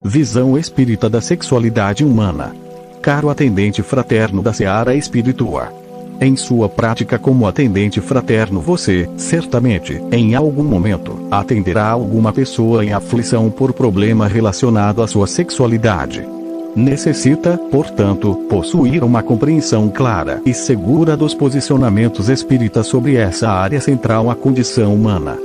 Visão espírita da sexualidade humana. Caro atendente fraterno da seara espiritua. Em sua prática como atendente fraterno você, certamente, em algum momento, atenderá alguma pessoa em aflição por problema relacionado à sua sexualidade. Necessita, portanto, possuir uma compreensão clara e segura dos posicionamentos espíritas sobre essa área central à condição humana.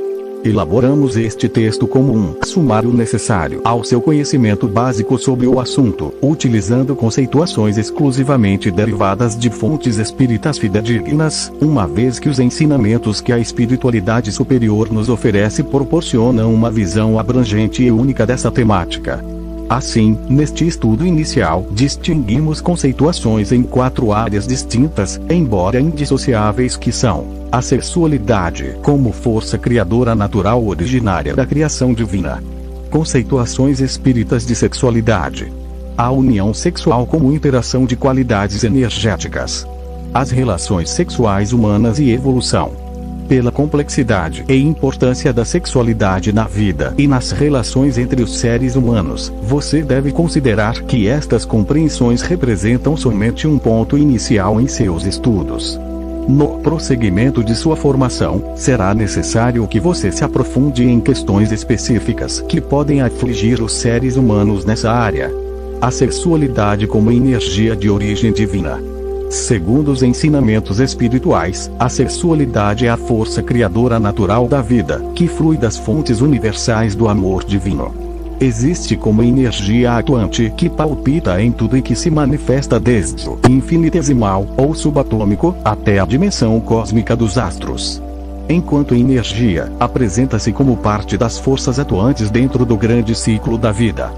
Elaboramos este texto como um sumário necessário ao seu conhecimento básico sobre o assunto, utilizando conceituações exclusivamente derivadas de fontes espíritas fidedignas, uma vez que os ensinamentos que a espiritualidade superior nos oferece proporcionam uma visão abrangente e única dessa temática. Assim, neste estudo inicial, distinguimos conceituações em 4 áreas distintas, embora indissociáveis, que são: a sexualidade como força criadora natural originária da criação divina. Conceituações espíritas de sexualidade. A união sexual como interação de qualidades energéticas. As relações sexuais humanas e evolução. Pela complexidade e importância da sexualidade na vida e nas relações entre os seres humanos, você deve considerar que estas compreensões representam somente um ponto inicial em seus estudos. No prosseguimento de sua formação, será necessário que você se aprofunde em questões específicas que podem afligir os seres humanos nessa área. A sexualidade como energia de origem divina. Segundo os ensinamentos espirituais, a sexualidade é a força criadora natural da vida, que flui das fontes universais do amor divino. Existe como energia atuante que palpita em tudo e que se manifesta desde o infinitesimal ou subatômico até a dimensão cósmica dos astros. Enquanto energia, apresenta-se como parte das forças atuantes dentro do grande ciclo da vida.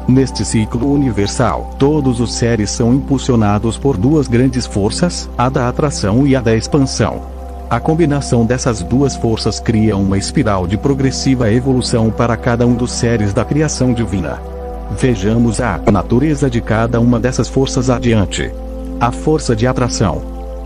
Neste ciclo universal, todos os seres são impulsionados por 2 grandes forças, a da atração e a da expansão. A combinação dessas 2 forças cria uma espiral de progressiva evolução para cada um dos seres da criação divina. Vejamos a natureza de cada uma dessas forças adiante. A força de atração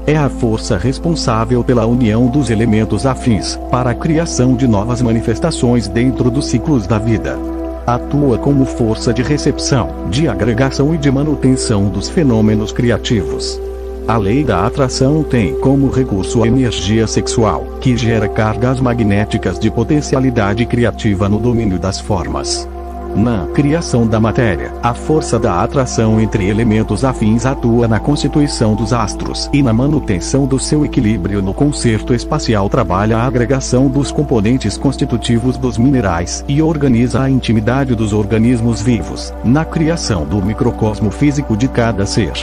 é a força responsável pela união dos elementos afins, para a criação de novas manifestações dentro dos ciclos da vida. Atua como força de recepção, de agregação e de manutenção dos fenômenos criativos. A lei da atração tem como recurso a energia sexual, que gera cargas magnéticas de potencialidade criativa no domínio das formas. Na criação da matéria, a força da atração entre elementos afins atua na constituição dos astros e na manutenção do seu equilíbrio no concerto espacial. Trabalha a agregação dos componentes constitutivos dos minerais e organiza a intimidade dos organismos vivos, na criação do microcosmo físico de cada ser.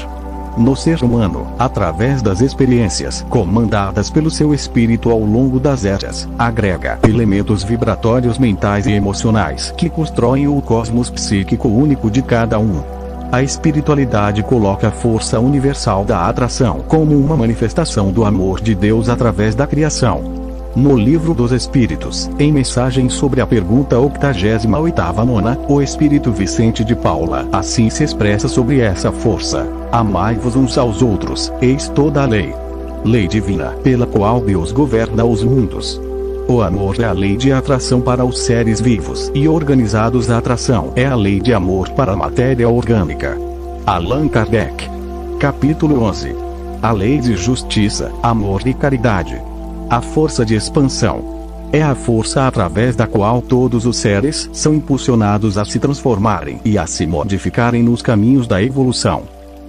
No ser humano, através das experiências comandadas pelo seu espírito ao longo das eras, agrega elementos vibratórios mentais e emocionais que constroem o cosmos psíquico único de cada um. A espiritualidade coloca a força universal da atração como uma manifestação do amor de Deus através da criação. No Livro dos Espíritos, em mensagem sobre a pergunta 88ª, o Espírito Vicente de Paula assim se expressa sobre essa força: amai-vos uns aos outros, eis toda a lei. Lei divina, pela qual Deus governa os mundos. O amor é a lei de atração para os seres vivos e organizados. A atração é a lei de amor para a matéria orgânica. Allan Kardec. Capítulo 11. A lei de justiça, amor e caridade. A força de expansão é a força através da qual todos os seres são impulsionados a se transformarem e a se modificarem nos caminhos da evolução.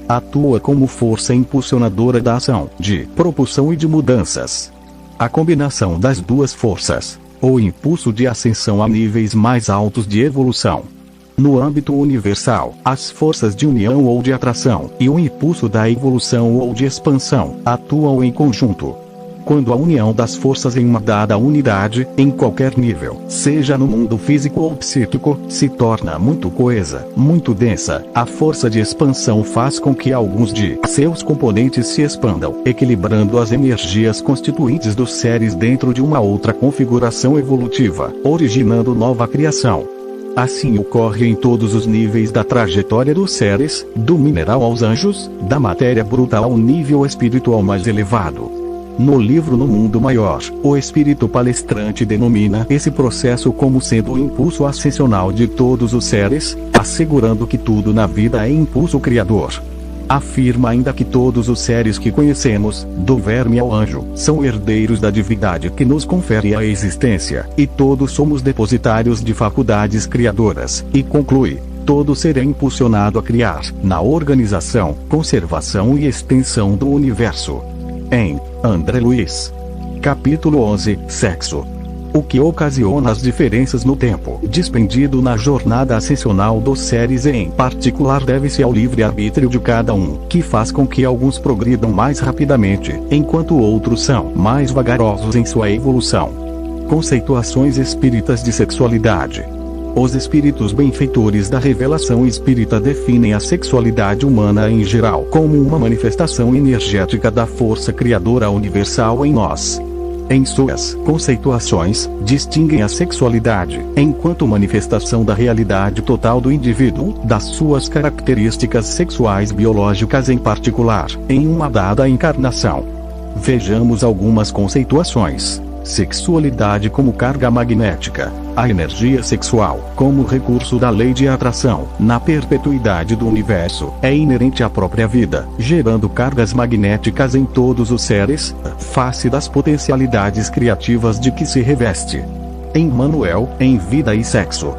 Atua como força impulsionadora da ação, de propulsão e de mudanças. A combinação das 2 forças, o impulso de ascensão a níveis mais altos de evolução. No âmbito universal, as forças de união ou de atração e o impulso da evolução ou de expansão atuam em conjunto. Quando a união das forças em uma dada unidade, em qualquer nível, seja no mundo físico ou psíquico, se torna muito coesa, muito densa, a força de expansão faz com que alguns de seus componentes se expandam, equilibrando as energias constituintes dos seres dentro de uma outra configuração evolutiva, originando nova criação. Assim ocorre em todos os níveis da trajetória dos seres, do mineral aos anjos, da matéria bruta ao nível espiritual mais elevado. No livro No Mundo Maior, o espírito palestrante denomina esse processo como sendo o impulso ascensional de todos os seres, assegurando que tudo na vida é impulso criador. Afirma ainda que todos os seres que conhecemos, do verme ao anjo, são herdeiros da divindade que nos confere a existência, e todos somos depositários de faculdades criadoras, e conclui: todo ser é impulsionado a criar, na organização, conservação e extensão do universo. Em André Luiz. Capítulo 11, Sexo. O que ocasiona as diferenças no tempo dispendido na jornada ascensional dos seres, em particular, deve-se ao livre-arbítrio de cada um, que faz com que alguns progridam mais rapidamente, enquanto outros são mais vagarosos em sua evolução. Conceituações espíritas de sexualidade. Os espíritos benfeitores da revelação espírita definem a sexualidade humana em geral como uma manifestação energética da força criadora universal em nós. Em suas conceituações, distinguem a sexualidade, enquanto manifestação da realidade total do indivíduo, das suas características sexuais biológicas em particular, em uma dada encarnação. Vejamos algumas conceituações. Sexualidade como carga magnética. A energia sexual, como recurso da lei de atração, na perpetuidade do universo, é inerente à própria vida, gerando cargas magnéticas em todos os seres, face das potencialidades criativas de que se reveste. Emmanuel, em Vida e Sexo.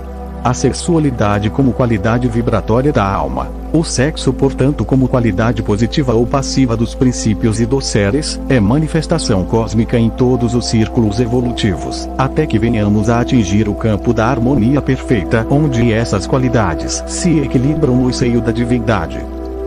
A sexualidade como qualidade vibratória da alma. O sexo, portanto, como qualidade positiva ou passiva dos princípios e dos seres, é manifestação cósmica em todos os círculos evolutivos, até que venhamos a atingir o campo da harmonia perfeita, onde essas qualidades se equilibram no seio da divindade.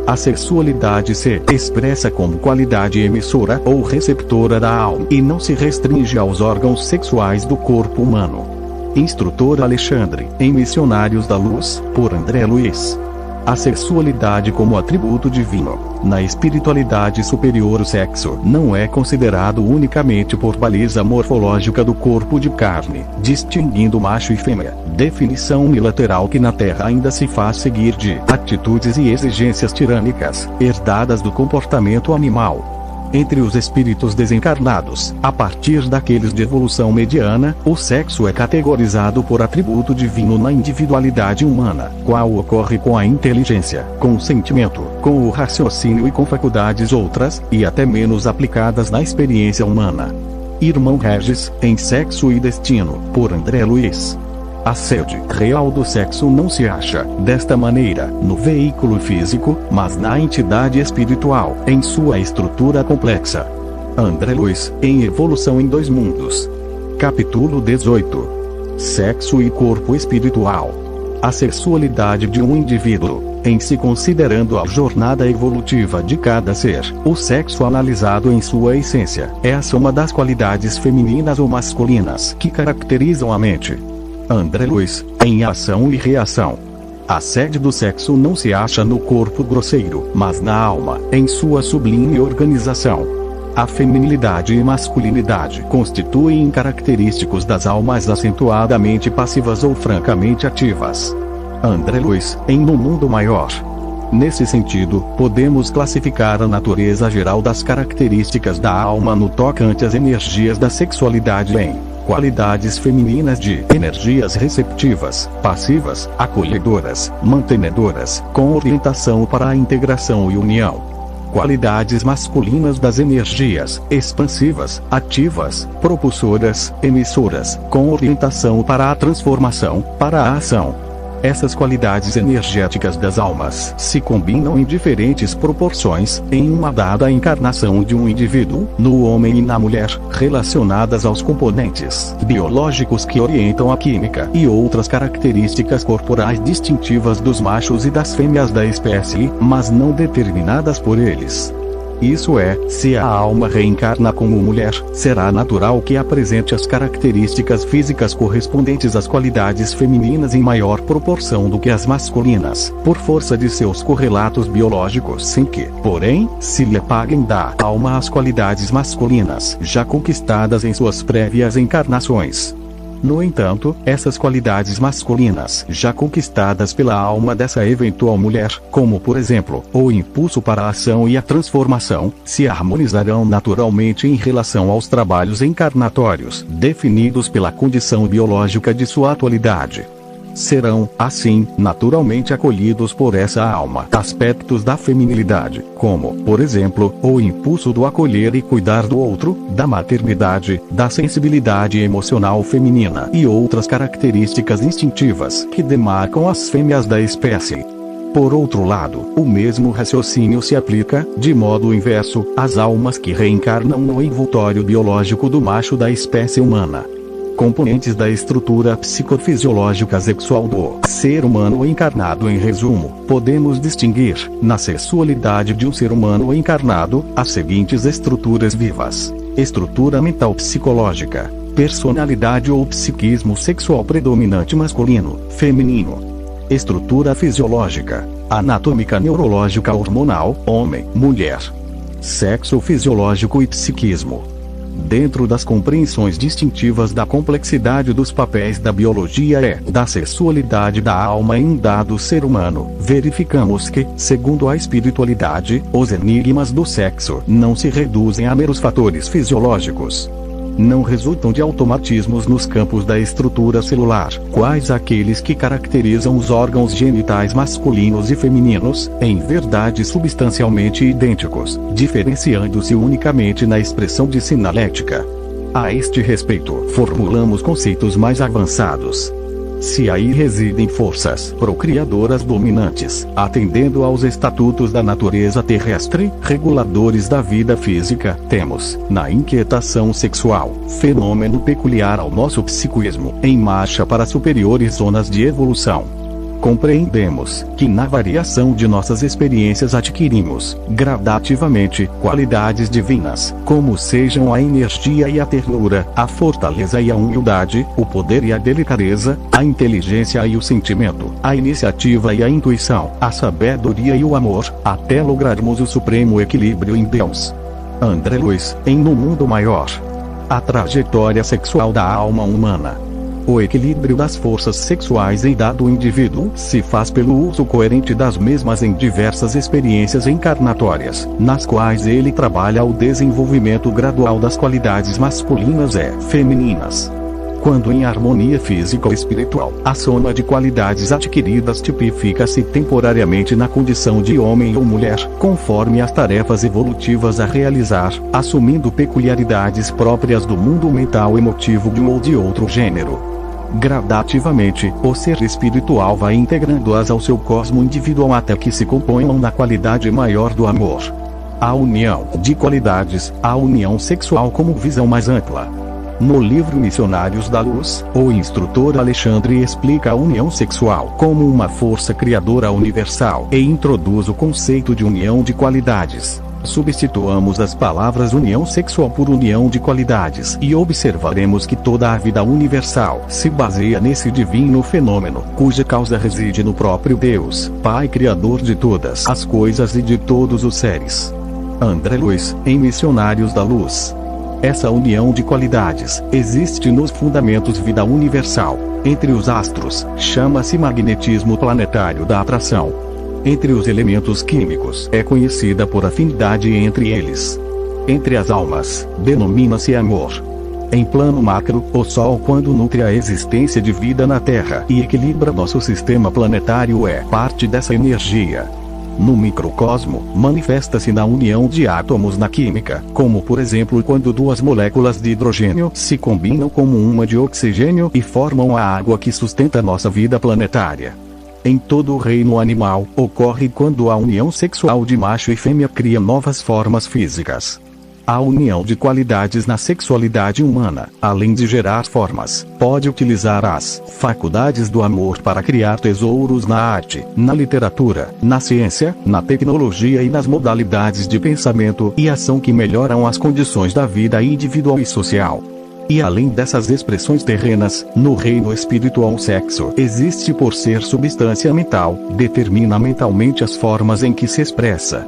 A sexualidade se expressa como qualidade emissora ou receptora da alma, e não se restringe aos órgãos sexuais do corpo humano. Instrutor Alexandre, em Missionários da Luz, por André Luiz. A sexualidade como atributo divino. Na espiritualidade superior, o sexo não é considerado unicamente por baliza morfológica do corpo de carne, distinguindo macho e fêmea, definição unilateral que na Terra ainda se faz seguir de atitudes e exigências tirânicas, herdadas do comportamento animal. Entre os espíritos desencarnados, a partir daqueles de evolução mediana, o sexo é categorizado por atributo divino na individualidade humana, qual ocorre com a inteligência, com o sentimento, com o raciocínio e com faculdades outras, e até menos aplicadas na experiência humana. Irmão Regis, em Sexo e Destino, por André Luiz. A sede real do sexo não se acha, desta maneira, no veículo físico, mas na entidade espiritual, em sua estrutura complexa. André Luiz, em Evolução em Dois Mundos. Capítulo 18. Sexo e corpo espiritual. A sexualidade de um indivíduo, em se considerando a jornada evolutiva de cada ser, o sexo analisado em sua essência, é a soma das qualidades femininas ou masculinas que caracterizam a mente. André Luiz, em Ação e Reação. A sede do sexo não se acha no corpo grosseiro, mas na alma, em sua sublime organização. A feminilidade e masculinidade constituem característicos das almas acentuadamente passivas ou francamente ativas. André Luiz, em No Mundo Maior. Nesse sentido, podemos classificar a natureza geral das características da alma no tocante às energias da sexualidade em qualidades femininas de energias receptivas, passivas, acolhedoras, mantenedoras, com orientação para a integração e união. Qualidades masculinas das energias expansivas, ativas, propulsoras, emissoras, com orientação para a transformação, para a ação. Essas qualidades energéticas das almas se combinam em diferentes proporções, em uma dada encarnação de um indivíduo, no homem e na mulher, relacionadas aos componentes biológicos que orientam a química e outras características corporais distintivas dos machos e das fêmeas da espécie, mas não determinadas por eles. Isso é, se a alma reencarna como mulher, será natural que apresente as características físicas correspondentes às qualidades femininas em maior proporção do que as masculinas, por força de seus correlatos biológicos, sem que, porém, se lhe apaguem da alma as qualidades masculinas já conquistadas em suas prévias encarnações. No entanto, essas qualidades masculinas já conquistadas pela alma dessa eventual mulher, como por exemplo, o impulso para a ação e a transformação, se harmonizarão naturalmente em relação aos trabalhos encarnatórios, definidos pela condição biológica de sua atualidade. Serão, assim, naturalmente acolhidos por essa alma aspectos da feminilidade, como, por exemplo, o impulso do acolher e cuidar do outro, da maternidade, da sensibilidade emocional feminina e outras características instintivas que demarcam as fêmeas da espécie. Por outro lado, o mesmo raciocínio se aplica, de modo inverso, às almas que reencarnam no envoltório biológico do macho da espécie humana. Componentes da estrutura psicofisiológica sexual do ser humano encarnado. Em resumo, podemos distinguir, na sexualidade de um ser humano encarnado, as seguintes estruturas vivas: estrutura mental psicológica, personalidade ou psiquismo sexual predominante masculino, feminino. Estrutura fisiológica, anatômica neurológica hormonal, homem, mulher. Sexo fisiológico e psiquismo. Dentro das compreensões distintivas da complexidade dos papéis da biologia e da sexualidade da alma em um dado ser humano, verificamos que, segundo a espiritualidade, os enigmas do sexo não se reduzem a meros fatores fisiológicos. Não resultam de automatismos nos campos da estrutura celular, quais aqueles que caracterizam os órgãos genitais masculinos e femininos, em verdade substancialmente idênticos, diferenciando-se unicamente na expressão de sinalética. A este respeito, formulamos conceitos mais avançados. Se aí residem forças procriadoras dominantes, atendendo aos estatutos da natureza terrestre, reguladores da vida física, temos, na inquietação sexual, fenômeno peculiar ao nosso psiquismo, em marcha para superiores zonas de evolução. Compreendemos que na variação de nossas experiências adquirimos, gradativamente, qualidades divinas, como sejam a energia e a ternura, a fortaleza e a humildade, o poder e a delicadeza, a inteligência e o sentimento, a iniciativa e a intuição, a sabedoria e o amor, até lograrmos o supremo equilíbrio em Deus. André Luiz, em No Mundo Maior. A trajetória sexual da alma humana. O equilíbrio das forças sexuais em dado indivíduo se faz pelo uso coerente das mesmas em diversas experiências encarnatórias, nas quais ele trabalha o desenvolvimento gradual das qualidades masculinas e femininas. Quando em harmonia físico-espiritual, a soma de qualidades adquiridas tipifica-se temporariamente na condição de homem ou mulher, conforme as tarefas evolutivas a realizar, assumindo peculiaridades próprias do mundo mental emotivo de um ou de outro gênero. Gradativamente, o ser espiritual vai integrando-as ao seu cosmo individual até que se componham na qualidade maior do amor. A união de qualidades, a união sexual como visão mais ampla. No livro Missionários da Luz, o instrutor Alexandre explica a união sexual como uma força criadora universal e introduz o conceito de união de qualidades. Substituamos as palavras união sexual por união de qualidades e observaremos que toda a vida universal se baseia nesse divino fenômeno, cuja causa reside no próprio Deus, Pai Criador de todas as coisas e de todos os seres. André Luiz, em Missionários da Luz. Essa união de qualidades existe nos fundamentos vida universal. Entre os astros, chama-se magnetismo planetário da atração. Entre os elementos químicos, é conhecida por afinidade entre eles. Entre as almas, denomina-se amor. Em plano macro, o Sol, quando nutre a existência de vida na Terra e equilibra nosso sistema planetário, é parte dessa energia. No microcosmo, manifesta-se na união de átomos na química, como por exemplo quando duas moléculas de hidrogênio se combinam como uma de oxigênio e formam a água que sustenta nossa vida planetária. Em todo o reino animal, ocorre quando a união sexual de macho e fêmea cria novas formas físicas. A união de qualidades na sexualidade humana, além de gerar formas, pode utilizar as faculdades do amor para criar tesouros na arte, na literatura, na ciência, na tecnologia e nas modalidades de pensamento e ação que melhoram as condições da vida individual e social. E além dessas expressões terrenas, no reino espiritual o sexo existe por ser substância mental, determina mentalmente as formas em que se expressa.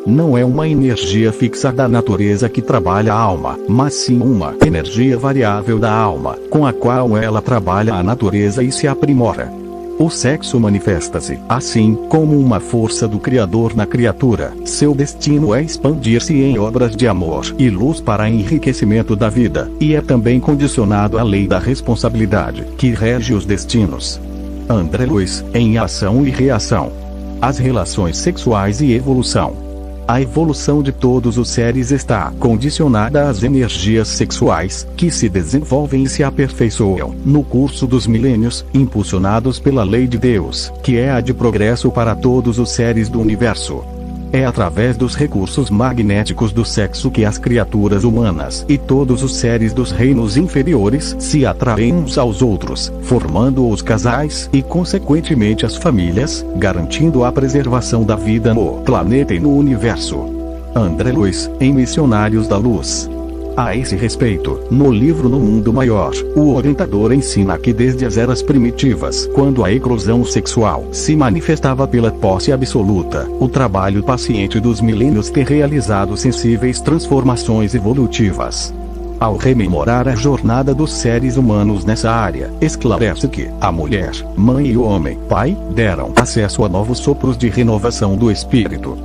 não é uma energia fixa da natureza que trabalha a alma, mas sim uma energia variável da alma, com a qual ela trabalha a natureza e se aprimora. O sexo manifesta-se, assim, como uma força do Criador na criatura. Seu destino é expandir-se em obras de amor e luz para enriquecimento da vida, e é também condicionado à lei da responsabilidade, que rege os destinos. André Luiz, em Ação e Reação. As relações sexuais e evolução. A evolução de todos os seres está condicionada às energias sexuais, que se desenvolvem e se aperfeiçoam, no curso dos milênios, impulsionados pela lei de Deus, que é a de progresso para todos os seres do universo. É através dos recursos magnéticos do sexo que as criaturas humanas e todos os seres dos reinos inferiores se atraem uns aos outros, formando os casais e, consequentemente, as famílias, garantindo a preservação da vida no planeta e no universo. André Luiz, em Missionários da Luz. A esse respeito, no livro No Mundo Maior, o orientador ensina que desde as eras primitivas, quando a eclosão sexual se manifestava pela posse absoluta, o trabalho paciente dos milênios tem realizado sensíveis transformações evolutivas. Ao rememorar a jornada dos seres humanos nessa área, esclarece que a mulher, mãe e o homem, pai, deram acesso a novos sopros de renovação do espírito.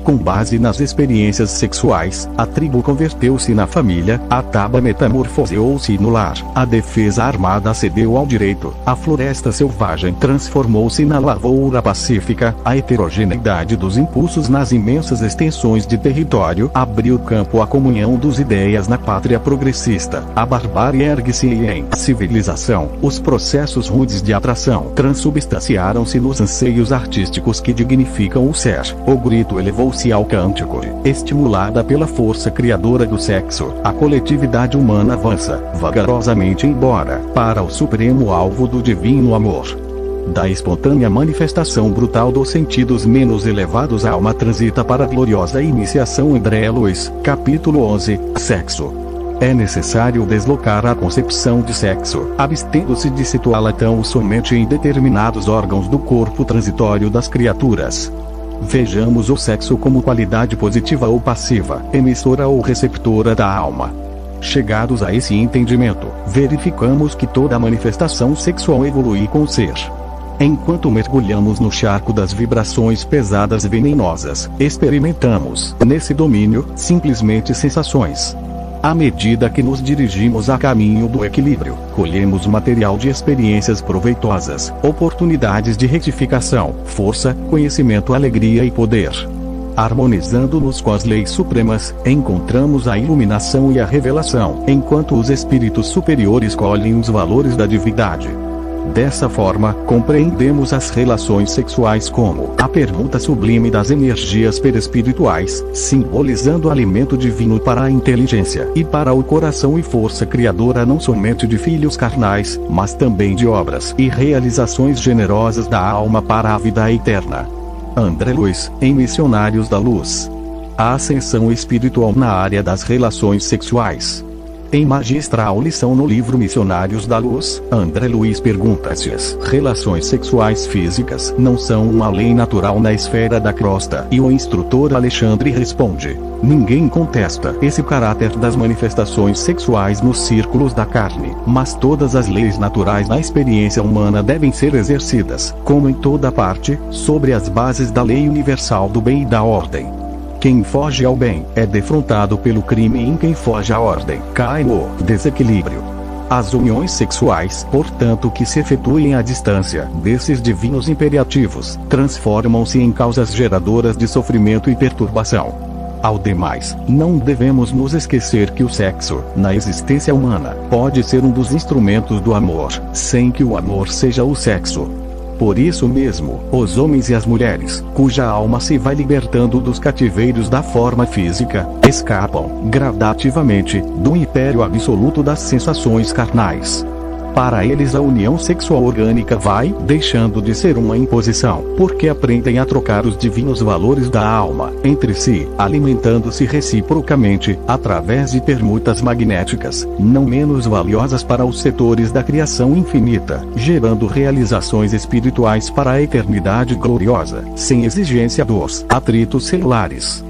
Com base nas experiências sexuais, a tribo converteu-se na família, a taba metamorfoseou-se no lar, a defesa armada cedeu ao direito, a floresta selvagem transformou-se na lavoura pacífica, a heterogeneidade dos impulsos nas imensas extensões de território abriu campo à comunhão dos ideias na pátria progressista, a barbárie ergue-se e em civilização, os processos rudes de atração transubstanciaram-se nos anseios artísticos que dignificam o ser, o grito elevou-se ao cântico, estimulada pela força criadora do sexo, a coletividade humana avança, vagarosamente embora, para o supremo alvo do divino amor. Da espontânea manifestação brutal dos sentidos menos elevados a alma transita para a gloriosa iniciação. André Luiz, capítulo 11, Sexo. É necessário deslocar a concepção de sexo, abstendo-se de situá-la tão somente em determinados órgãos do corpo transitório das criaturas. Vejamos o sexo como qualidade positiva ou passiva, emissora ou receptora da alma. Chegados a esse entendimento, verificamos que toda manifestação sexual evolui com o ser. Enquanto mergulhamos no charco das vibrações pesadas e venenosas, experimentamos, nesse domínio, simplesmente sensações. À medida que nos dirigimos a caminho do equilíbrio, colhemos material de experiências proveitosas, oportunidades de retificação, força, conhecimento, alegria e poder. Harmonizando-nos com as leis supremas, encontramos a iluminação e a revelação, enquanto os espíritos superiores colhem os valores da divindade. Dessa forma, compreendemos as relações sexuais como a permuta sublime das energias perespirituais, simbolizando alimento divino para a inteligência e para o coração e força criadora não somente de filhos carnais, mas também de obras e realizações generosas da alma para a vida eterna. André Luiz, em Missionários da Luz. A ascensão espiritual na área das relações sexuais. Em magistral lição no livro Missionários da Luz, André Luiz pergunta se as relações sexuais físicas não são uma lei natural na esfera da crosta, e o instrutor Alexandre responde: ninguém contesta esse caráter das manifestações sexuais nos círculos da carne, mas todas as leis naturais na experiência humana devem ser exercidas, como em toda parte, sobre as bases da lei universal do bem e da ordem. Quem foge ao bem, é defrontado pelo crime, e em quem foge à ordem, cai no desequilíbrio. As uniões sexuais, portanto, que se efetuem à distância desses divinos imperativos, transformam-se em causas geradoras de sofrimento e perturbação. Ao demais, não devemos nos esquecer que o sexo, na existência humana, pode ser um dos instrumentos do amor, sem que o amor seja o sexo. Por isso mesmo, os homens e as mulheres, cuja alma se vai libertando dos cativeiros da forma física, escapam, gradativamente, do império absoluto das sensações carnais. Para eles a união sexual orgânica vai deixando de ser uma imposição, porque aprendem a trocar os divinos valores da alma entre si, alimentando-se reciprocamente, através de permutas magnéticas, não menos valiosas para os setores da criação infinita, gerando realizações espirituais para a eternidade gloriosa, sem exigência dos atritos celulares.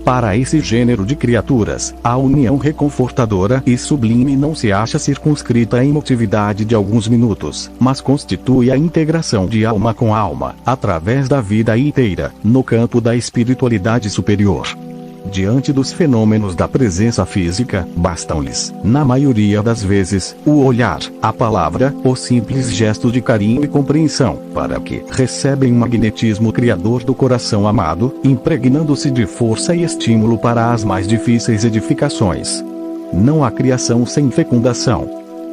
Para esse gênero de criaturas, a união reconfortadora e sublime não se acha circunscrita à emotividade de alguns minutos, mas constitui a integração de alma com alma, através da vida inteira, no campo da espiritualidade superior. Diante dos fenômenos da presença física, bastam-lhes, na maioria das vezes, o olhar, a palavra, o simples gesto de carinho e compreensão, para que recebem um magnetismo criador do coração amado, impregnando-se de força e estímulo para as mais difíceis edificações. Não há criação sem fecundação.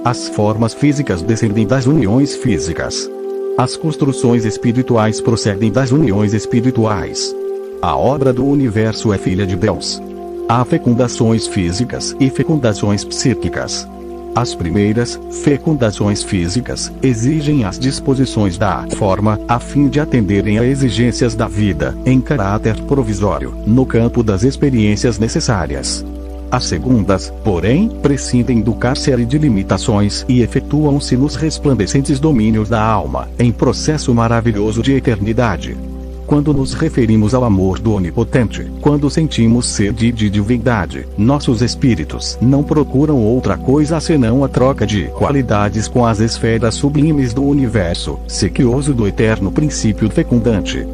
As formas físicas descendem das uniões físicas. As construções espirituais procedem das uniões espirituais. A obra do universo é filha de Deus. Há fecundações físicas e fecundações psíquicas. As primeiras, fecundações físicas, exigem as disposições da forma, a fim de atenderem a exigências da vida, em caráter provisório, no campo das experiências necessárias. As segundas, porém, prescindem do cárcere de limitações e efetuam-se nos resplandecentes domínios da alma, em processo maravilhoso de eternidade. Quando nos referimos ao amor do Onipotente, quando sentimos sede de divindade, nossos espíritos não procuram outra coisa senão a troca de qualidades com as esferas sublimes do universo, sequioso do eterno princípio fecundante.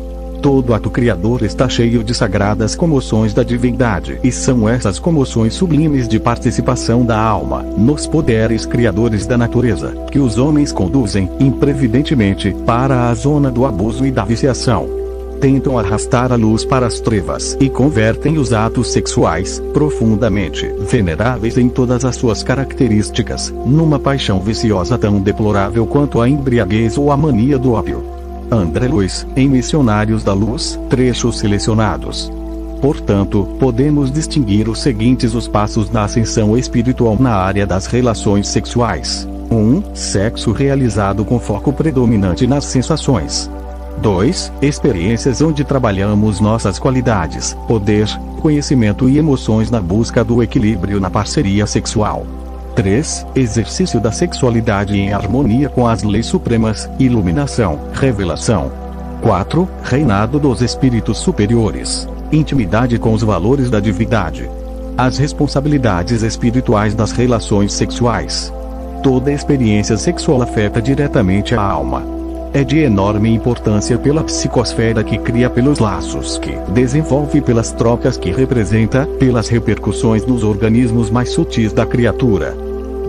Todo ato criador está cheio de sagradas comoções da divindade, e são essas comoções sublimes de participação da alma, nos poderes criadores da natureza, que os homens conduzem, imprevidentemente, para a zona do abuso e da viciação. Tentam arrastar a luz para as trevas e convertem os atos sexuais, profundamente veneráveis em todas as suas características, numa paixão viciosa tão deplorável quanto a embriaguez ou a mania do ópio. André Luiz, em Missionários da Luz, trechos selecionados. Portanto, podemos distinguir os seguintes os passos da ascensão espiritual na área das relações sexuais. 1. Sexo realizado com foco predominante nas sensações. 2. Experiências onde trabalhamos nossas qualidades, poder, conhecimento e emoções na busca do equilíbrio na parceria sexual. 3. Exercício da sexualidade em harmonia com as leis supremas, iluminação, revelação. 4. Reinado dos espíritos superiores. Intimidade com os valores da divindade. As responsabilidades espirituais das relações sexuais. Toda experiência sexual afeta diretamente a alma. É de enorme importância pela psicosfera que cria, pelos laços que desenvolve, pelas trocas que representa, pelas repercussões nos organismos mais sutis da criatura.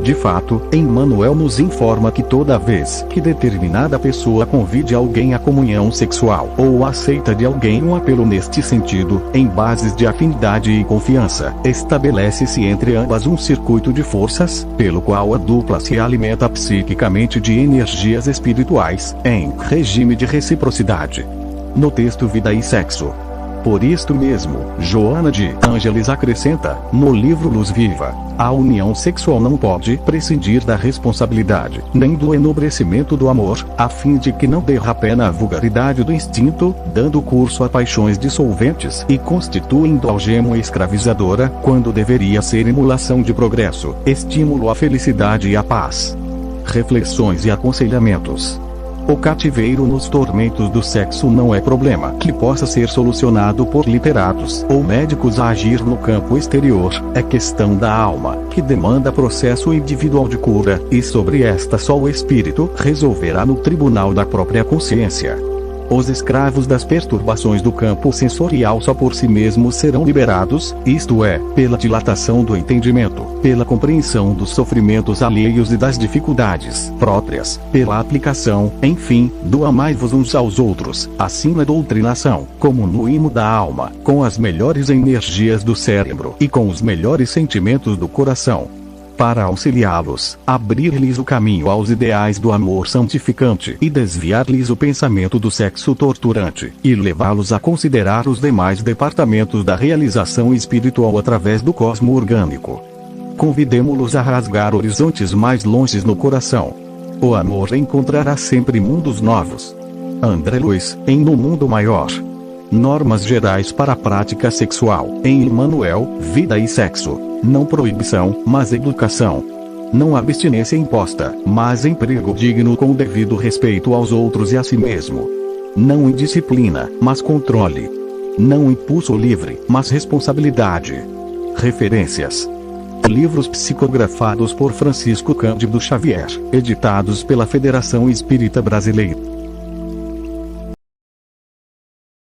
De fato, Emmanuel nos informa que toda vez que determinada pessoa convide alguém à comunhão sexual, ou aceita de alguém um apelo neste sentido, em bases de afinidade e confiança, estabelece-se entre ambas um circuito de forças, pelo qual a dupla se alimenta psiquicamente de energias espirituais, em regime de reciprocidade. No texto Vida e Sexo. Por isto mesmo, Joana de Ângeles acrescenta, no livro Luz Viva, a união sexual não pode prescindir da responsabilidade, nem do enobrecimento do amor, a fim de que não derrape na vulgaridade do instinto, dando curso a paixões dissolventes e constituindo algema escravizadora, quando deveria ser emulação de progresso, estímulo à felicidade e à paz. Reflexões e aconselhamentos. O cativeiro nos tormentos do sexo não é problema que possa ser solucionado por literatos ou médicos a agir no campo exterior, é questão da alma, que demanda processo individual de cura, e sobre esta só o espírito resolverá no tribunal da própria consciência. Os escravos das perturbações do campo sensorial só por si mesmos serão liberados, isto é, pela dilatação do entendimento, pela compreensão dos sofrimentos alheios e das dificuldades próprias, pela aplicação, enfim, do amai-vos uns aos outros, assim na doutrinação, como no imo da alma, com as melhores energias do cérebro e com os melhores sentimentos do coração. Para auxiliá-los, abrir-lhes o caminho aos ideais do amor santificante e desviar-lhes o pensamento do sexo torturante, e levá-los a considerar os demais departamentos da realização espiritual através do cosmo orgânico. Convidemo-los a rasgar horizontes mais longes no coração. O amor encontrará sempre mundos novos. André Luiz, em No Mundo Maior. Normas gerais para a prática sexual, em Emmanuel, Vida e Sexo. Não proibição, mas educação. Não abstinência imposta, mas emprego digno com devido respeito aos outros e a si mesmo. Não indisciplina, mas controle. Não impulso livre, mas responsabilidade. Referências: livros psicografados por Francisco Cândido Xavier, editados pela Federação Espírita Brasileira.